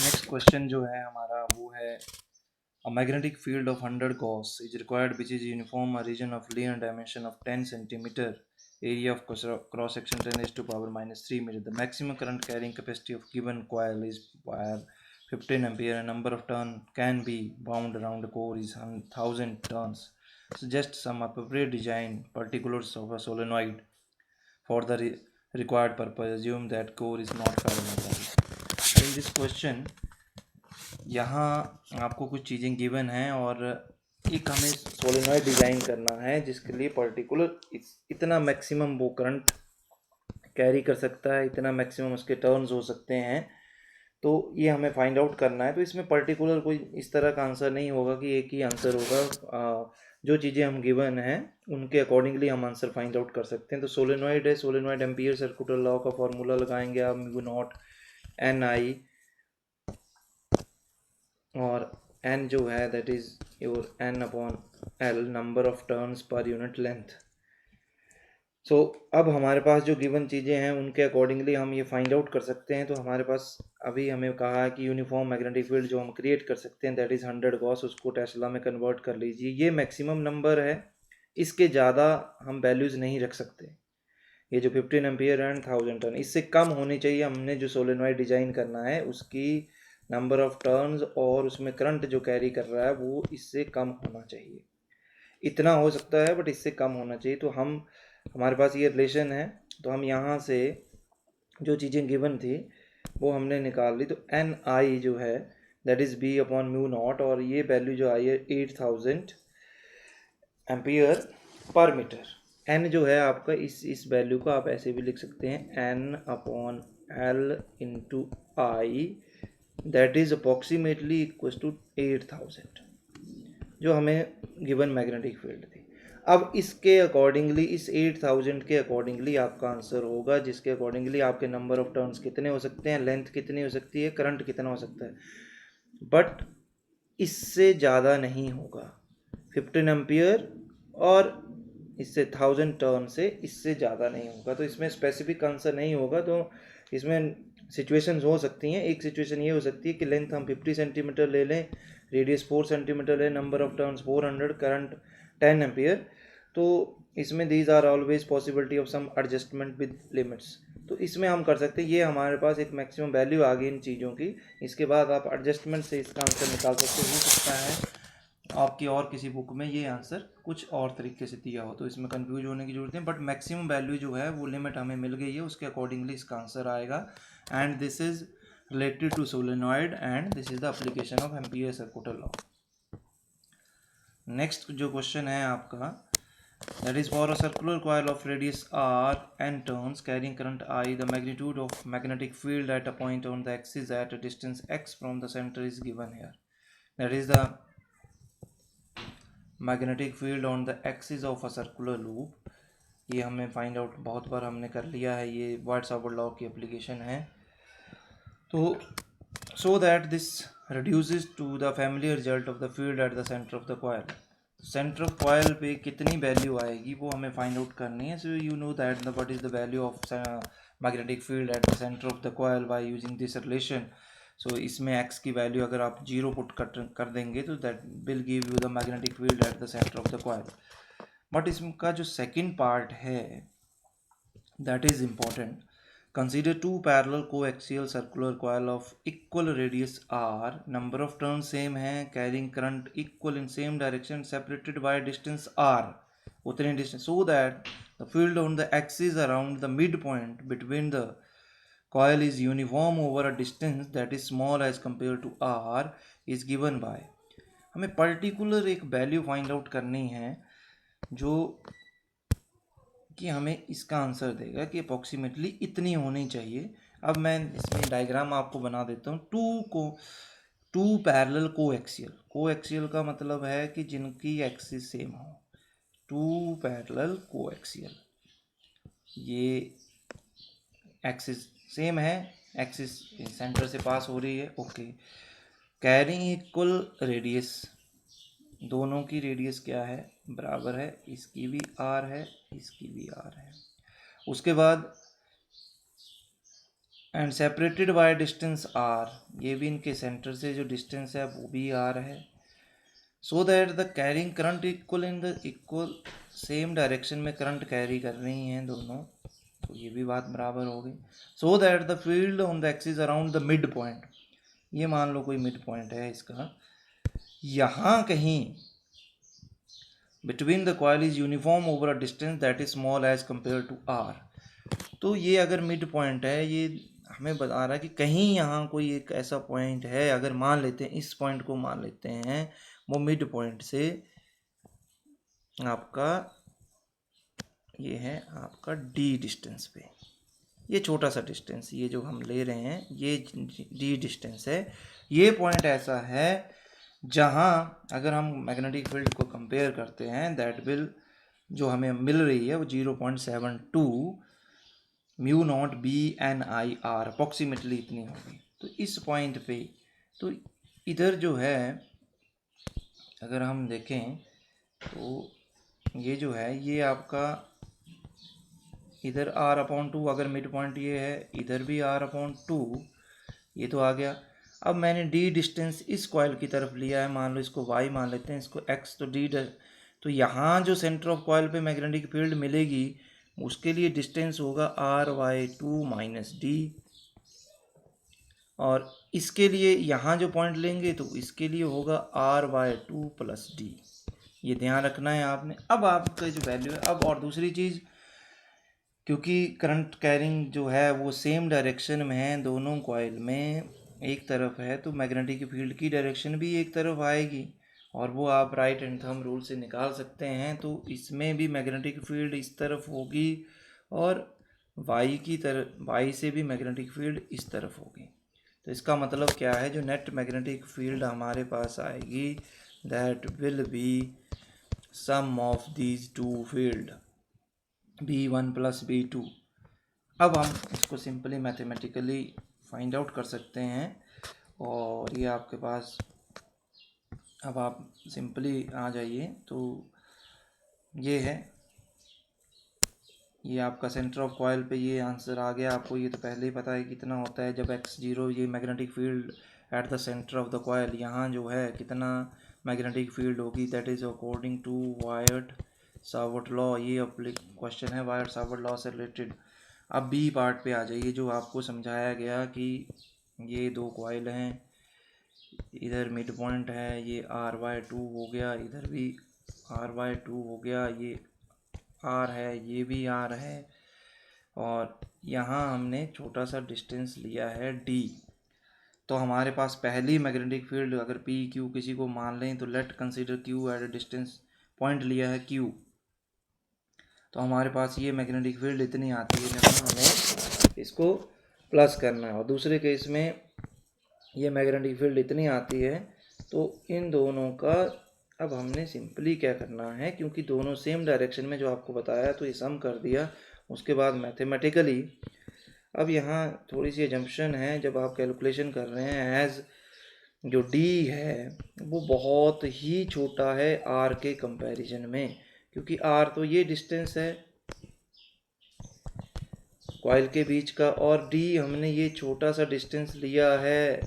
Next question जो है हमारा वो है a magnetic field of 100 Gauss is required which is uniform a region of linear dimension of 10 centimeter, area of cross section 10 raised to power minus 3 meter. The maximum current carrying capacity of given coil is wire 15 ampere and number of turn can be wound around the core is 1000 turns. Suggest some appropriate design particulars of a solenoid for the required purpose. Assume that core is not ferromagnetic. In this question यहाँ आपको कुछ चीज़ें given हैं और एक हमें solenoid design करना है जिसके लिए पर्टिकुलर इतना मैक्सिमम वो करंट कैरी कर सकता है, इतना मैक्सिमम उसके टर्न्स हो सकते हैं, तो ये हमें फाइंड आउट करना है। तो इसमें पर्टिकुलर कोई इस तरह का आंसर नहीं होगा कि एक ही आंसर होगा। जो चीज़ें हम गिवन हैं उनके अकॉर्डिंगली हम आंसर फाइंड आउट कर सकते हैं। तो सोलेनॉइड है, सोलेनॉइड एम्पियर सर्कुलर लॉ का फॉर्मूला लगाएंगे आप, म्यू नॉट एन आई, और n जो है that is your n upon l, number of turns per unit length. So अब हमारे पास जो गिवन चीज़ें हैं उनके अकॉर्डिंगली हम ये फाइंड आउट कर सकते हैं। तो हमारे पास अभी हमें कहा है कि यूनिफॉर्म मैग्नेटिक फील्ड जो हम क्रिएट कर सकते हैं दैट इज़ 100 गॉस, उसको टेस्ला में कन्वर्ट कर लीजिए। ये मैक्सिमम नंबर है, इसके ज़्यादा हम वैल्यूज़ नहीं रख सकते। ये जो 15 एम्पियर एंड 1000 टर्न, इससे कम होनी चाहिए। हमने जो सोलेनॉइड डिज़ाइन करना है उसकी नंबर ऑफ टर्न्स और उसमें करंट जो कैरी कर रहा है वो इससे कम होना चाहिए। इतना हो सकता है बट इससे कम होना चाहिए। तो हमारे पास ये रिलेशन है, तो हम यहाँ से जो चीज़ें गिवन थी वो हमने निकाल ली। तो एन आई जो है that is B upon mu naught, और ये वैल्यू जो आई है 8000 एम्पियर पर मीटर। एन जो है आपका इस वैल्यू को आप ऐसे भी लिख सकते हैं, N upon L into I that is approximately equal to 8000, जो हमें गिवन मैग्नेटिक फील्ड थी। अब इसके अकॉर्डिंगली, इस 8000 के अकॉर्डिंगली आपका आंसर होगा, जिसके अकॉर्डिंगली आपके नंबर ऑफ टर्न्स कितने हो सकते हैं, लेंथ कितनी हो सकती है, करंट कितना हो सकता है, बट इससे ज़्यादा नहीं होगा। 15 एम्पियर और इससे 1000 टर्न से इससे ज़्यादा नहीं होगा। तो इसमें स्पेसिफिक आंसर नहीं होगा। तो इसमें सिचुएशंस हो सकती हैं। एक सिचुएशन ये हो सकती है कि लेंथ हम 50 सेंटीमीटर ले लें, रेडियस 4 सेंटीमीटर लें, number of turns 400, current 10 ampere. तो इसमें these are always possibility of some adjustment with limits. तो इसमें हम कर सकते हैं, ये हमारे पास एक मैक्सिमम वैल्यू आ गई इन चीज़ों की। इसके बाद आप एडजस्टमेंट से इसका आंसर निकाल सकते हो सकता है आपकी और किसी बुक में ये आंसर कुछ और तरीके से दिया हो, तो इसमें कंफ्यूज होने की जरूरत है। बट मैक्सिमम वैल्यू जो है वो लिमिट हमें मिल गई है, उसके अकॉर्डिंगली इसका आंसर आएगा। And this is related to solenoid and this is the application of ampere circular law. Next जो क्वेश्चन है आपका, that is for a circular coil of radius r and turns carrying current I, the magnitude of magnetic field at a point on the axis at a distance x from the center is given here. That is the magnetic field on the axis of a circular loop. ये हमें find out बहुत बार हमने कर लिया है, ये white-Savart law की application है। तो so that this reduces to the familiar result of the field at the center of the coil. Centre of coil पे कितनी वैल्यू आएगी वो हमें फाइंड आउट करनी है। So you know that what is the value of magnetic field at the centre of the coil by using this relation. So इसमें x की value अगर आप 0 पुट कर देंगे तो that will give you the magnetic field at the centre of the coil. But इसका जो second part है that is important. Consider two parallel coaxial circular coil of equal radius r, number of turns same है, carrying current equal in same direction, separated by distance r, उतनी distance, so that the field on the axis around the midpoint between the coil is uniform over a distance that is small as compared to r is given by। हमें particular एक value find out करनी है जो कि हमें इसका answer देगा कि अप्रॉक्सीमेटली इतनी होनी चाहिए। अब मैं इसमें डायग्राम आपको बना देता हूँ। टू पैरेलल कोएक्सियल का मतलब है कि जिनकी एक्सिस सेम हो। टू पैरेलल कोएक्सियल, ये एक्सिस सेम है, एक्सिस सेंटर से पास हो रही है, ओके। कैरिंग इक्वल रेडियस, दोनों की रेडियस क्या है, बराबर है, इसकी भी r है, इसकी भी r है। उसके बाद separated by distance r, separated by distance r, इसकी भी r है, इसकी भी r है। उसके बाद सेपरेटेड बाय डिस्टेंस r, इसकी भी r है, इसकी भी r है। उसके बाद सेपरेटेड बाय डिस्टेंस r, इसकी भी r है, इसकी भी r है। उसके बाद सेपरेटेड बाय डिस्टेंस r, इसकी भी r है, इसकी भी r है। उसके बाद सेपरेटेड बाय डिस्टेंस r, इसकी भी r है, इसकी भी r है। उसके बाद and separated by distance R, ये भी इनके सेंटर से जो डिस्टेंस है वो भी आर है, so that the carrying current equal in the equal same direction में करंट कैरी कर रही हैं दोनों, तो ये भी बात बराबर हो गई। So that the field on the axis around the mid point, ये मान लो कोई मिड पॉइंट है इसका, यहाँ कहीं between the coil is uniform over a distance that is small as compare to R. तो ये अगर मिड पॉइंट है, ये हमें बता रहा है कि कहीं यहाँ कोई एक ऐसा पॉइंट है, अगर मान लेते हैं इस पॉइंट को मान लेते हैं, वो मिड पॉइंट से आपका ये है आपका डी डिस्टेंस पे, ये छोटा सा डिस्टेंस, ये जो हम ले रहे हैं ये डी डिस्टेंस है, ये पॉइंट ऐसा है जहाँ अगर हम मैग्नेटिक फील्ड को कंपेयर करते हैं, दैट विल जो हमें मिल रही है वो 0.72 mu naught B N I R approximately इतनी होगी। तो इस पॉइंट पे, तो इधर जो है अगर हम देखें तो ये जो है ये आपका इधर आर अपॉन टू, अगर मिड पॉइंट ये है, इधर भी आर अपॉन टू, ये तो आ गया। अब मैंने डी डिस्टेंस इस कॉइल की तरफ लिया है, मान लो इसको वाई मान लेते हैं, इसको एक्स, तो डी, तो यहाँ जो सेंटर ऑफ कॉइल पे मैग्नेटिक फील्ड मिलेगी उसके लिए डिस्टेंस होगा R by two minus D, और इसके लिए यहाँ जो पॉइंट लेंगे तो इसके लिए होगा R by two plus D, ये ध्यान रखना है आपने। अब आपका जो वैल्यू है, अब और दूसरी चीज़, क्योंकि करंट कैरिंग जो है वो सेम डायरेक्शन में है दोनों कॉइल में, एक तरफ है तो मैग्नेटिक फील्ड की डायरेक्शन भी एक तरफ आएगी, और वो आप राइट हैंड थंब रूल से निकाल सकते हैं। तो इसमें भी मैग्नेटिक फील्ड इस तरफ होगी और वाई की तरफ, वाई से भी मैग्नेटिक फील्ड इस तरफ होगी। तो इसका मतलब क्या है, जो नेट मैग्नेटिक फील्ड हमारे पास आएगी that will be sum of these two field B1 plus B2। अब हम इसको सिंपली मैथमेटिकली फाइंड आउट कर सकते हैं, और ये आपके पास, अब आप सिंपली आ जाइए, तो ये है, ये आपका सेंटर ऑफ कॉइल पे ये आंसर आ गया आपको। ये तो पहले ही पता है कितना होता है जब x0, ये magnetic field at the centre of the coil, यहाँ जो है कितना मैग्नेटिक फील्ड होगी, that is according to Biot Savart law. ये क्वेश्चन है वायर्ड सावर्ट लॉ से रिलेटेड। अब बी पार्ट पे आ जाइए, जो आपको समझाया गया कि ये दो कॉइल हैं, इधर मिड पॉइंट है, ये आर वाई टू हो गया, इधर भी आर वाई टू हो गया, ये आर है, ये भी आर है, और यहाँ हमने छोटा सा डिस्टेंस लिया है डी। तो हमारे पास पहली मैग्नेटिक फील्ड अगर पी क्यू किसी को मान लें, तो late consider Q at a distance, point लिया है क्यू, तो हमारे पास ये मैग्नेटिक फील्ड इतनी आती है जहाँ हमें इसको प्लस करना है, और दूसरे केस में ये मैग्नेटिक फील्ड इतनी आती है। तो इन दोनों का अब हमने सिंपली क्या करना है, क्योंकि दोनों सेम डायरेक्शन में जो आपको बताया, तो ये सम कर दिया, उसके बाद मैथमेटिकली अब यहाँ थोड़ी सी एजम्पशन है, जब आप कैलकुलेशन कर रहे हैं, एज जो डी है वो बहुत ही छोटा है आर के कंपैरिजन में, क्योंकि आर तो ये डिस्टेंस है कॉइल के बीच का, और डी हमने ये छोटा सा डिस्टेंस लिया है,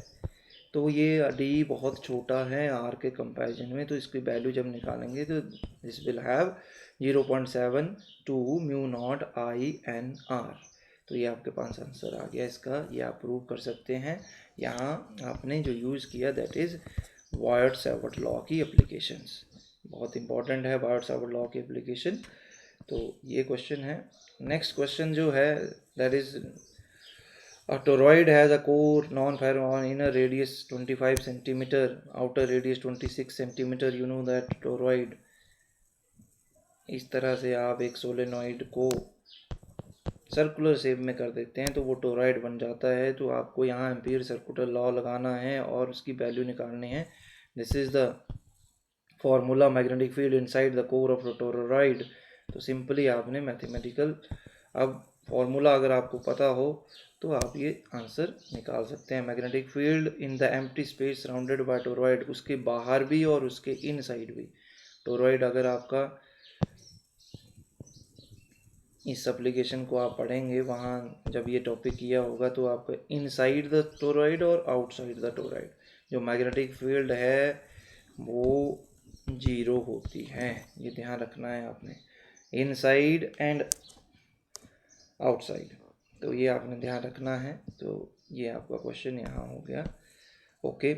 तो ये डी बहुत छोटा है आर के कंपैरिजन में। तो इसकी वैल्यू जब निकालेंगे तो this will have 0.72 mu naught I N R. तो ये आपके पास आंसर आ गया इसका, ये आप प्रूव कर सकते हैं। यहाँ आपने जो यूज़ किया that is wired Savart law की एप्लीकेशंस, बहुत इंपॉर्टेंट है वायर्ड सावर्ट लॉ की एप्लीकेशन। तो ये क्वेश्चन है। नेक्स्ट क्वेश्चन जो है that is a toroid has a core non-ferrous on inner radius 25 centimeter, outer radius 26 centimeter. You know that toroid, इस तरह से आप एक सोलेनॉइड को सर्कुलर शेप में कर देते हैं तो वो टोरॉइड बन जाता है। तो आपको यहाँ एम्पीयर सर्कुलर लॉ लगाना है और उसकी वैल्यू निकालनी है। This is the formula magnetic field inside the core of the toroid. तो सिंपली आपने मैथमेटिकल, अब फॉर्मूला अगर आपको पता हो तो आप ये आंसर निकाल सकते हैं। Magnetic field in the empty space surrounded by toroid, उसके बाहर भी और उसके इनसाइड भी। टोरॉइड अगर आपका इस एप्लीकेशन को आप पढ़ेंगे वहाँ जब ये टॉपिक किया होगा तो आपको इनसाइड द टोरॉइड और आउटसाइड द टोरॉइड जो मैग्नेटिक फील्ड है वो जीरो होती है, ये ध्यान रखना है आपने, इनसाइड एंड आउटसाइड, तो ये आपने ध्यान रखना है। तो ये आपका क्वेश्चन यहाँ हो गया। ओके।